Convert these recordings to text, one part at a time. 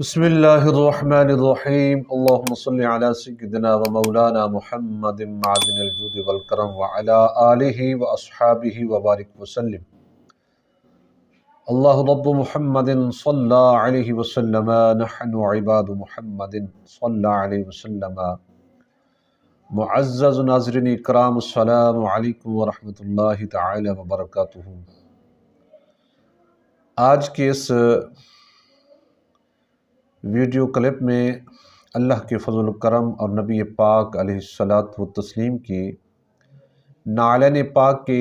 بسم اللہ الرحمن الرحیم اللہم صلی علی سیدنا و مولانا محمد معدن الجود والکرم وعلی آلہ و اصحابہ وبارک وسلم۔ اللہ رب محمد صلی علیہ وسلم، نحن عباد محمد صلی علیہ وسلم۔ معزز ناظرین اکرام، السلام علیکم ورحمۃ اللہ تعالی وبرکاتہ۔ آج کے اس ویڈیو کلپ میں اللہ کے فضل و کرم اور نبی پاک علیہ الصلاۃ والتسلیم کی نعلین پاک کے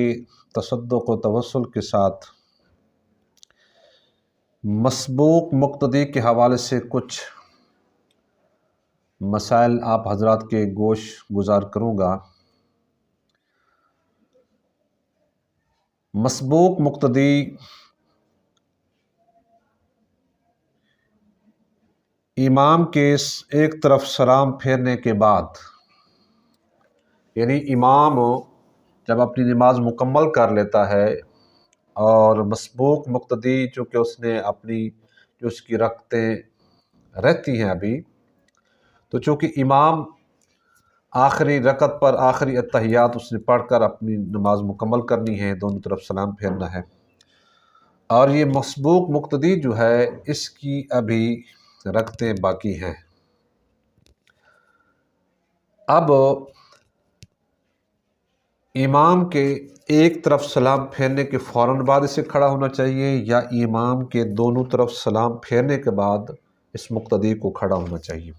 تصدق و توسل کے ساتھ مسبوق مقتدی کے حوالے سے کچھ مسائل آپ حضرات کے گوش گزار کروں گا۔ مسبوق مقتدی امام کے ایک طرف سلام پھیرنے کے بعد، یعنی امام جب اپنی نماز مکمل کر لیتا ہے اور مسبوق مقتدی چونکہ اس نے اپنی جو اس کی رکعتیں رہتی ہیں ابھی، تو چونکہ امام آخری رکعت پر آخری اتحیات اس نے پڑھ کر اپنی نماز مکمل کرنی ہے، دونوں طرف سلام پھیرنا ہے، اور یہ مسبوق مقتدی جو ہے اس کی ابھی رکعتیں باقی ہیں۔ اب امام کے ایک طرف سلام پھیرنے کے فوراً بعد اسے کھڑا ہونا چاہیے، یا امام کے دونوں طرف سلام پھیرنے کے بعد اس مقتدی کو کھڑا ہونا چاہیے؟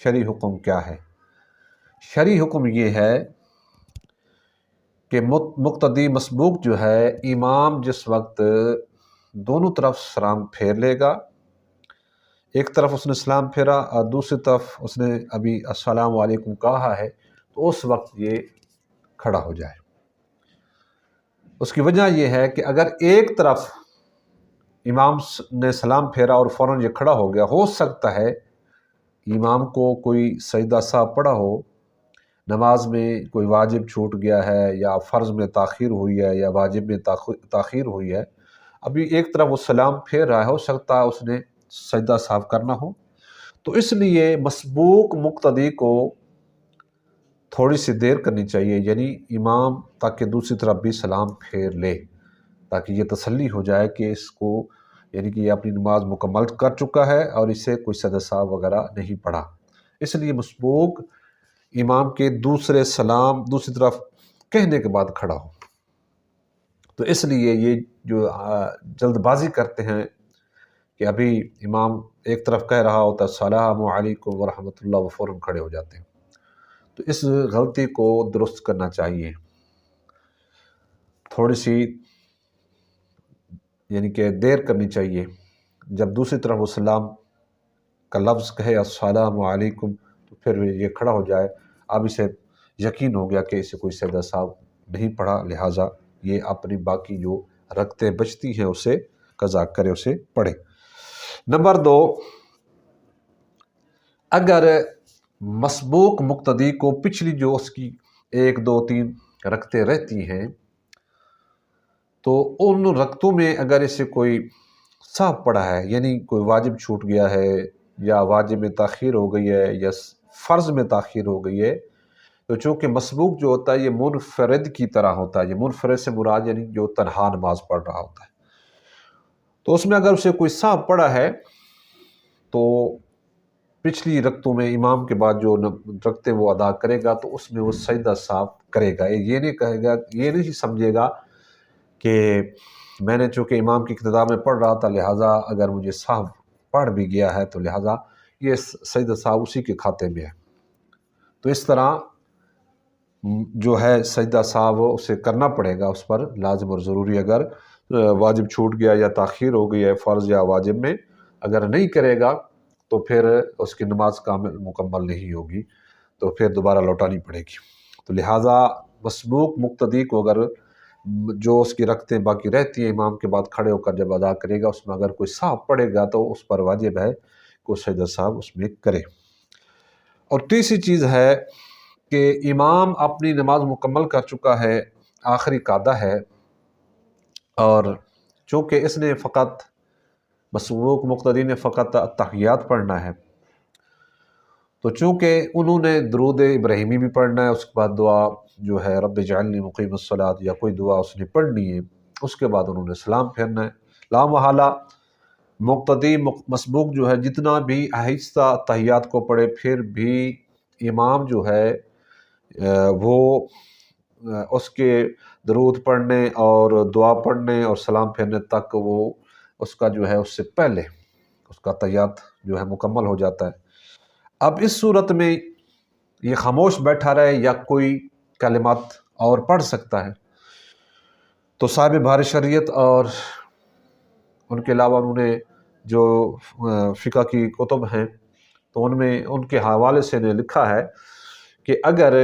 شرعی حکم کیا ہے؟ شرعی حکم یہ ہے کہ مقتدی مسبوق جو ہے، امام جس وقت دونوں طرف سلام پھیر لے گا، ایک طرف اس نے سلام پھیرا اور دوسری طرف اس نے ابھی السلام علیکم کہا ہے، تو اس وقت یہ کھڑا ہو جائے۔ اس کی وجہ یہ ہے کہ اگر ایک طرف امام نے سلام پھیرا اور فوراً یہ کھڑا ہو گیا، ہو سکتا ہے امام کو کوئی سجدہ سہو پڑا ہو، نماز میں کوئی واجب چھوٹ گیا ہے، یا فرض میں تاخیر ہوئی ہے، یا واجب میں تاخیر ہوئی ہے، ابھی ایک طرف وہ سلام پھیر رہا ہے، ہو سکتا ہے اس نے سجدہ سہو کرنا ہو، تو اس لیے مسبوق مقتدی کو تھوڑی سی دیر کرنی چاہیے، یعنی امام تاکہ دوسری طرف بھی سلام پھیر لے، تاکہ یہ تسلی ہو جائے کہ اس کو، یعنی کہ یہ اپنی نماز مکمل کر چکا ہے اور اسے کوئی سجدہ سہو وغیرہ نہیں پڑا۔ اس لیے مسبوق امام کے دوسرے سلام دوسری طرف کہنے کے بعد کھڑا ہو۔ تو اس لیے یہ جو جلد بازی کرتے ہیں کہ ابھی امام ایک طرف کہہ رہا ہوتا ہے السلام علیکم ورحمۃ اللہ، وہ فوراً کھڑے ہو جاتے ہیں، تو اس غلطی کو درست کرنا چاہیے۔ تھوڑی سی یعنی کہ دیر کرنی چاہیے، جب دوسری طرف وہ سلام کا لفظ کہے السلام علیکم تو پھر یہ کھڑا ہو جائے، اب اسے یقین ہو گیا کہ اسے کوئی سجدہ سہو نہیں پڑھا، لہٰذا یہ اپنی باقی جو رکعتیں بچتی ہیں اسے قضا کرے، اسے پڑھے۔ نمبر 2، اگر مسبوق مقتدی کو پچھلی جو اس کی 1 2 3 رکعتیں رہتی ہیں، تو ان رکعتوں میں اگر اسے کوئی سہو پڑا ہے، یعنی کوئی واجب چھوٹ گیا ہے، یا واجب میں تاخیر ہو گئی ہے، یا فرض میں تاخیر ہو گئی ہے، تو چونکہ مسبوق جو ہوتا ہے یہ منفرد کی طرح ہوتا ہے، یہ منفرد سے مراد یعنی جو تنہا نماز پڑھ رہا ہوتا ہے، تو اس میں اگر اسے کوئی سہو پڑا ہے تو پچھلی رکعتوں میں امام کے بعد جو رکعتیں وہ ادا کرے گا، تو اس میں وہ سجدہ سہو کرے گا۔ یہ نہیں کہے گا، یہ نہیں سمجھے گا کہ میں نے چونکہ امام کی اقتداء میں پڑھ رہا تھا، لہٰذا اگر مجھے سہو پڑھ بھی گیا ہے تو لہٰذا یہ سجدہ سہو اسی کے کھاتے میں ہے۔ تو اس طرح جو ہے سجدہ سہو اسے کرنا پڑے گا، اس پر لازم اور ضروری، اگر واجب چھوٹ گیا یا تاخیر ہو گئی ہے فرض یا واجب میں، اگر نہیں کرے گا تو پھر اس کی نماز مکمل نہیں ہوگی، تو پھر دوبارہ لوٹانی پڑے گی۔ تو لہٰذا مسبوق مقتدی کو اگر جو اس کی رکعتیں باقی رہتی ہیں امام کے بعد کھڑے ہو کر جب ادا کرے گا، اس میں اگر کوئی سہو پڑے گا تو اس پر واجب ہے کہ سجدہ سہو اس میں کرے۔ اور تیسری چیز ہے کہ امام اپنی نماز مکمل کر چکا ہے، آخری قعدہ ہے، اور چونکہ اس نے فقط مسبوق مقتدی نے فقط التحیات پڑھنا ہے، تو چونکہ انہوں نے درود ابراہیمی بھی پڑھنا ہے، اس کے بعد دعا جو ہے رب اجعلنی مقیم الصلاۃ یا کوئی دعا اس نے پڑھنی ہے، اس کے بعد انہوں نے سلام پھیرنا ہے۔ لا محالہ مقتدی مسبوق جو ہے جتنا بھی آہستہ تحیات کو پڑھے، پھر بھی امام جو ہے وہ اس کے درود پڑھنے اور دعا پڑھنے اور سلام پھیرنے تک وہ اس کا جو ہے اس سے پہلے اس کا تحیات جو ہے مکمل ہو جاتا ہے۔ اب اس صورت میں یہ خاموش بیٹھا رہے یا کوئی کلمات اور پڑھ سکتا ہے، تو صاحب بہار شریعت اور ان کے علاوہ انہوں نے جو فقہ کی کتب ہیں تو ان میں ان کے حوالے سے نے لکھا ہے کہ اگر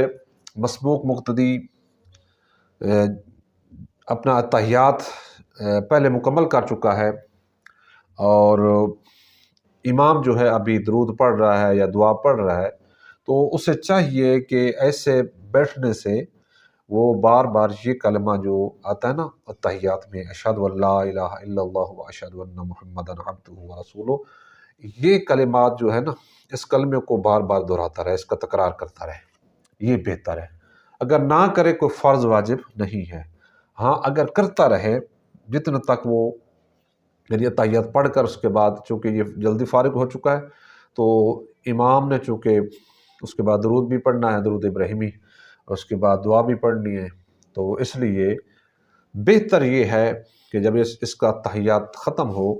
مسبوق مقتدی اپنا تحیات پہلے مکمل کر چکا ہے اور امام جو ہے ابھی درود پڑھ رہا ہے یا دعا پڑھ رہا ہے، تو اسے چاہیے کہ ایسے بیٹھنے سے وہ بار بار یہ کلمہ جو آتا ہے نا التحیات میں، اشہد ان لا الہ الا اللہ و اشہد ان محمدا عبدہ و رسولہ، یہ کلمات جو ہے نا اس کلمے کو بار بار دہراتا رہے، اس کا تکرار کرتا رہے، یہ بہتر ہے۔ اگر نہ کرے کوئی فرض واجب نہیں ہے، ہاں اگر کرتا رہے جتنے تک وہ یعنی التحیات پڑھ کر اس کے بعد، چونکہ یہ جلدی فارغ ہو چکا ہے تو امام نے چونکہ اس کے بعد درود بھی پڑھنا ہے، درود ابراہیمی، اور اس کے بعد دعا بھی پڑھنی ہے، تو اس لیے بہتر یہ ہے کہ جب اس کا التحیات ختم ہو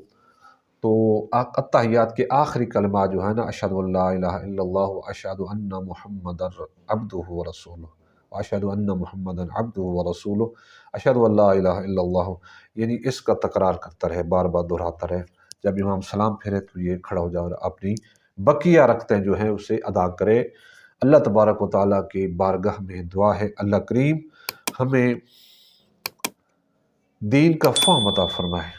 تو التحیات کے آخری کلمہ جو ہے نا اشہد ان لا الہ الا اللہ و اشہد ان محمدا عبدہ و رسولہ، اشہد ان محمدا عبدہ و رسولہ، اشہد ان لا الہ الا اللہ، یعنی اس کا تکرار کرتا رہے، بار بار دہراتا رہے۔ جب امام سلام پھیرے تو یہ کھڑا ہو جائے اور اپنی بقیہ رکعتیں جو ہیں اسے ادا کرے۔ اللہ تبارک و تعالیٰ کی بارگاہ میں دعا ہے اللہ کریم ہمیں دین کا فہم عطا فرمائے۔